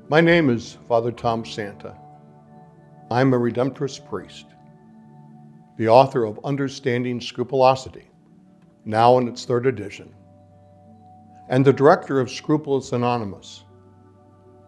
My name is Father Tom Santa. I'm a Redemptorist priest, the author of Understanding Scrupulosity, now in its 3rd edition, and the director of Scrupulous Anonymous,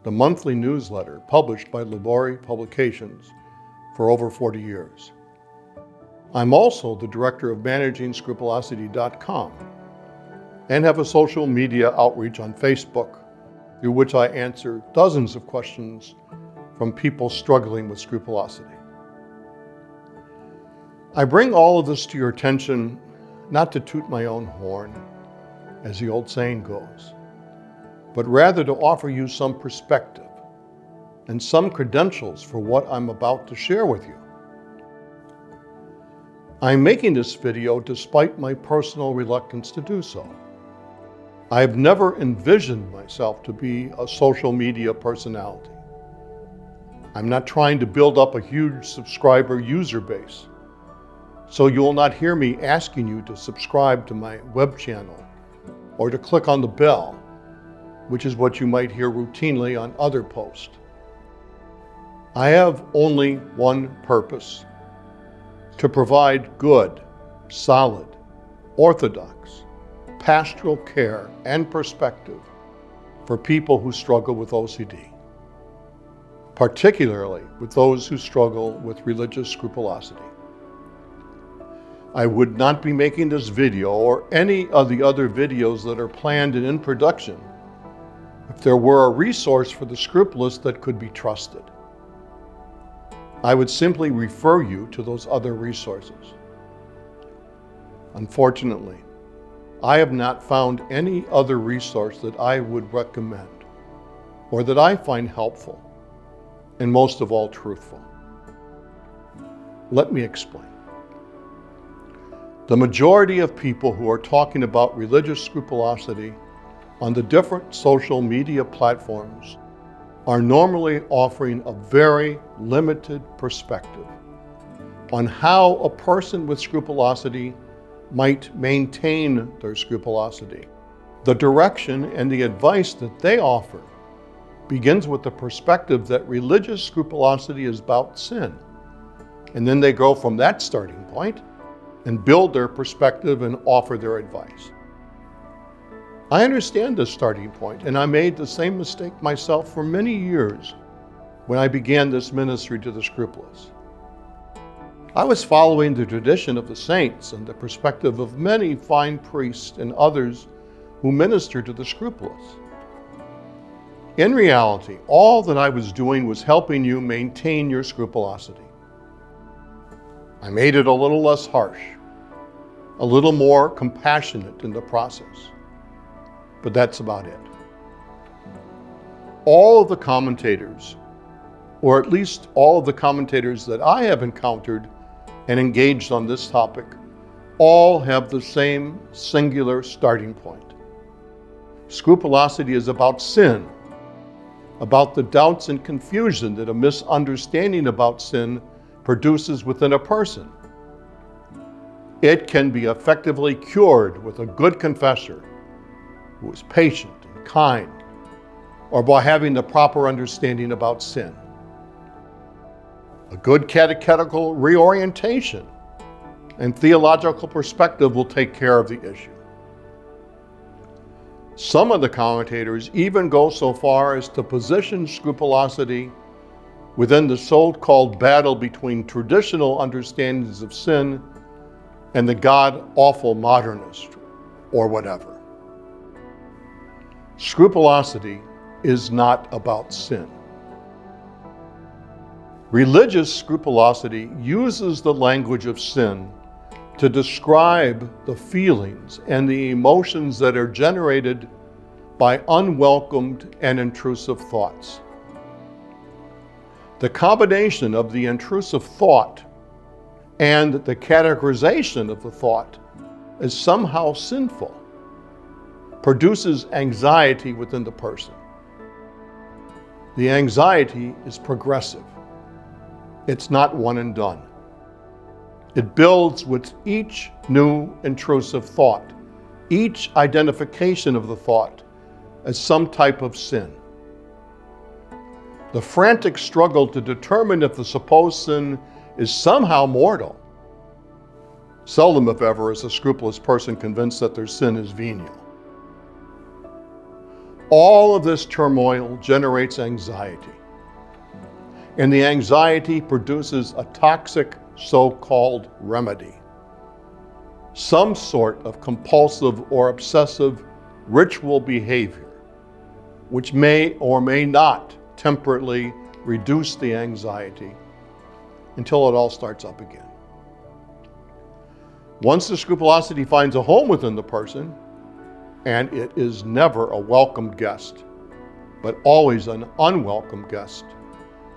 the monthly newsletter published by Labori Publications for over 40 years. I'm also the director of managing scrupulosity.com and have a social media outreach on Facebook through which I answer dozens of questions from people struggling with scrupulosity. I bring all of this to your attention not to toot my own horn, as the old saying goes, but rather to offer you some perspective and some credentials for what I'm about to share with you. I'm making this video despite my personal reluctance to do so. I've never envisioned myself to be a social media personality. I'm not trying to build up a huge subscriber user base, so you will not hear me asking you to subscribe to my web channel or to click on the bell, which is what you might hear routinely on other posts. I have only one purpose: to provide good, solid, orthodox, pastoral care and perspective for people who struggle with OCD, particularly with those who struggle with religious scrupulosity. I would not be making this video or any of the other videos that are planned and in production if there were a resource for the scrupulous that could be trusted. I would simply refer you to those other resources. Unfortunately, I have not found any other resource that I would recommend or that I find helpful and most of all truthful. Let me explain. The majority of people who are talking about religious scrupulosity on the different social media platforms are normally offering a very limited perspective on how a person with scrupulosity might maintain their scrupulosity. The direction and the advice that they offer begins with the perspective that religious scrupulosity is about sin. And then they go from that starting point and build their perspective and offer their advice. I understand this starting point, and I made the same mistake myself for many years when I began this ministry to the scrupulous. I was following the tradition of the saints and the perspective of many fine priests and others who minister to the scrupulous. In reality, all that I was doing was helping you maintain your scrupulosity. I made it a little less harsh, a little more compassionate in the process, but that's about it. All of the commentators, or at least all of the commentators that I have encountered and engaged on this topic, all have the same singular starting point. Scrupulosity is about sin, about the doubts and confusion that a misunderstanding about sin produces within a person. It can be effectively cured with a good confessor who is patient and kind, or by having the proper understanding about sin. A good catechetical reorientation and theological perspective will take care of the issue. Some of the commentators even go so far as to position scrupulosity within the so-called battle between traditional understandings of sin and the god-awful modernist, or whatever. Scrupulosity is not about sin. Religious scrupulosity uses the language of sin to describe the feelings and the emotions that are generated by unwelcomed and intrusive thoughts. The combination of the intrusive thought and the categorization of the thought as somehow sinful produces anxiety within the person. The anxiety is progressive. It's not one and done. It builds with each new intrusive thought, each identification of the thought as some type of sin. The frantic struggle to determine if the supposed sin is somehow mortal. Seldom, if ever, is a scrupulous person convinced that their sin is venial. All of this turmoil generates anxiety, and the anxiety produces a toxic so-called remedy, some sort of compulsive or obsessive ritual behavior, which may or may not temporarily reduce the anxiety until it all starts up again. Once the scrupulosity finds a home within the person, and it is never a welcome guest, but always an unwelcome guest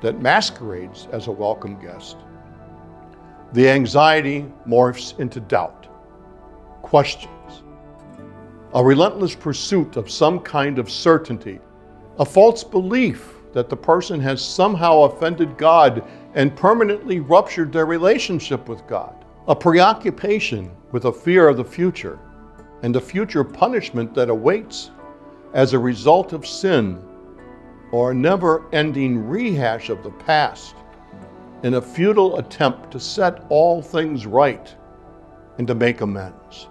that masquerades as a welcome guest, the anxiety morphs into doubt, questions, a relentless pursuit of some kind of certainty, a false belief that the person has somehow offended God and permanently ruptured their relationship with God, a preoccupation with a fear of the future and the future punishment that awaits as a result of sin, or a never-ending rehash of the past in a futile attempt to set all things right and to make amends.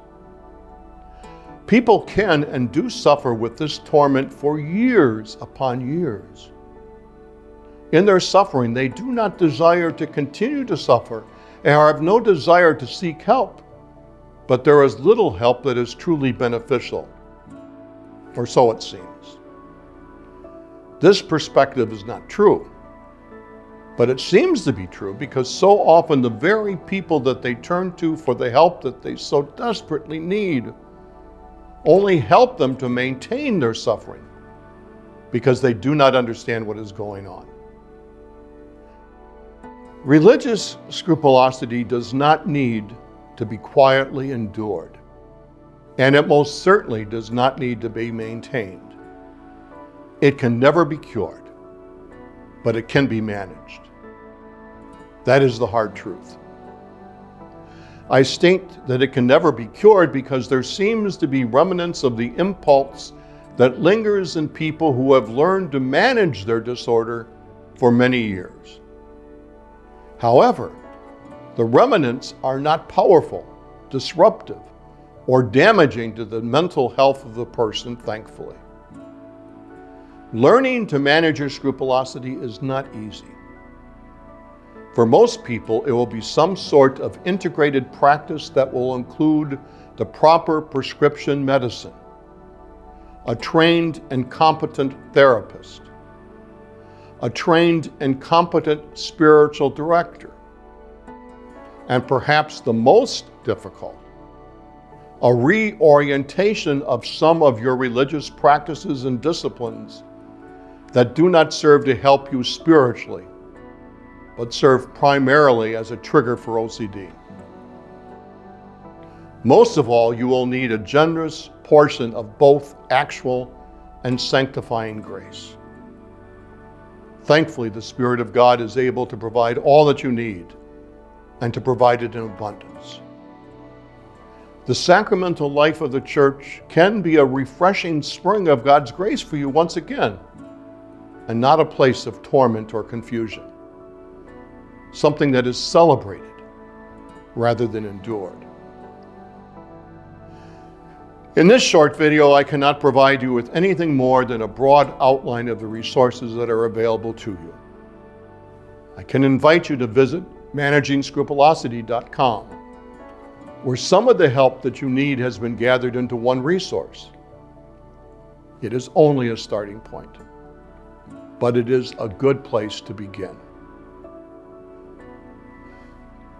People can and do suffer with this torment for years upon years. In their suffering, they do not desire to continue to suffer and have no desire to seek help. But there is little help that is truly beneficial, or so it seems. This perspective is not true, but it seems to be true because so often the very people that they turn to for the help that they so desperately need only help them to maintain their suffering because they do not understand what is going on. Religious scrupulosity does not need to be quietly endured, and it most certainly does not need to be maintained. It can never be cured, but it can be managed. That is the hard truth. I state that it can never be cured because there seems to be remnants of the impulse that lingers in people who have learned to manage their disorder for many years. However, the remnants are not powerful, disruptive, or damaging to the mental health of the person, thankfully. Learning to manage your scrupulosity is not easy. For most people, it will be some sort of integrated practice that will include the proper prescription medicine, a trained and competent therapist, a trained and competent spiritual director, and perhaps the most difficult, a reorientation of some of your religious practices and disciplines that do not serve to help you spiritually, but serve primarily as a trigger for OCD. Most of all, you will need a generous portion of both actual and sanctifying grace. Thankfully, the Spirit of God is able to provide all that you need and to provide it in abundance. The sacramental life of the church can be a refreshing spring of God's grace for you once again, and not a place of torment or confusion. Something that is celebrated rather than endured. In this short video, I cannot provide you with anything more than a broad outline of the resources that are available to you. I can invite you to visit ManagingScrupulosity.com, where some of the help that you need has been gathered into one resource. It is only a starting point, but it is a good place to begin.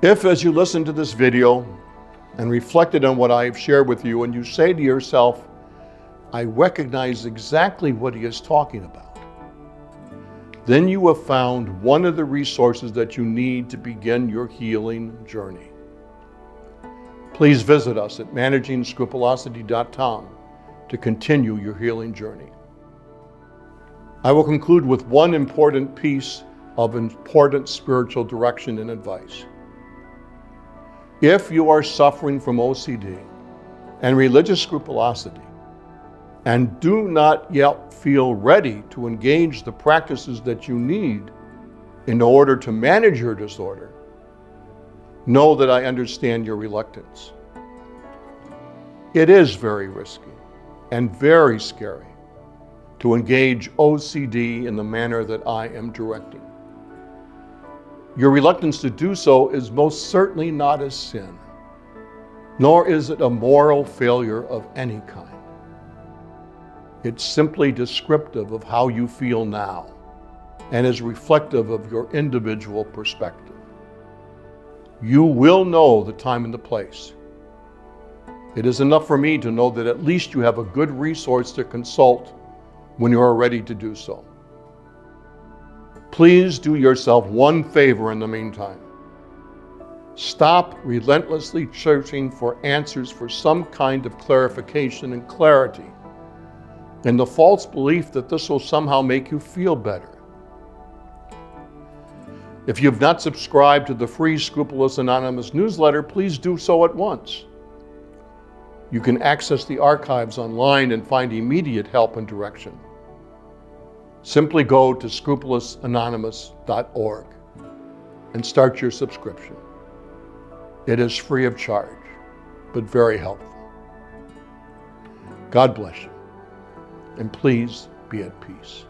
If, as you listen to this video and reflected on what I have shared with you, and you say to yourself, I recognize exactly what he is talking about, then you have found one of the resources that you need to begin your healing journey. Please visit us at ManagingScrupulosity.com to continue your healing journey. I will conclude with one important piece of important spiritual direction and advice. If you are suffering from OCD and religious scrupulosity, and do not yet feel ready to engage the practices that you need in order to manage your disorder, know that I understand your reluctance. It is very risky and very scary to engage OCD in the manner that I am directing. Your reluctance to do so is most certainly not a sin, nor is it a moral failure of any kind. It's simply descriptive of how you feel now and is reflective of your individual perspective. You will know the time and the place. It is enough for me to know that at least you have a good resource to consult when you are ready to do so. Please do yourself one favor in the meantime. Stop relentlessly searching for answers for some kind of clarification and clarity in the false belief that this will somehow make you feel better. If you've not subscribed to the free Scrupulous Anonymous newsletter, please do so at once. You can access the archives online and find immediate help and direction. Simply go to scrupulousanonymous.org and start your subscription. It is free of charge, but very helpful. God bless you, and please be at peace.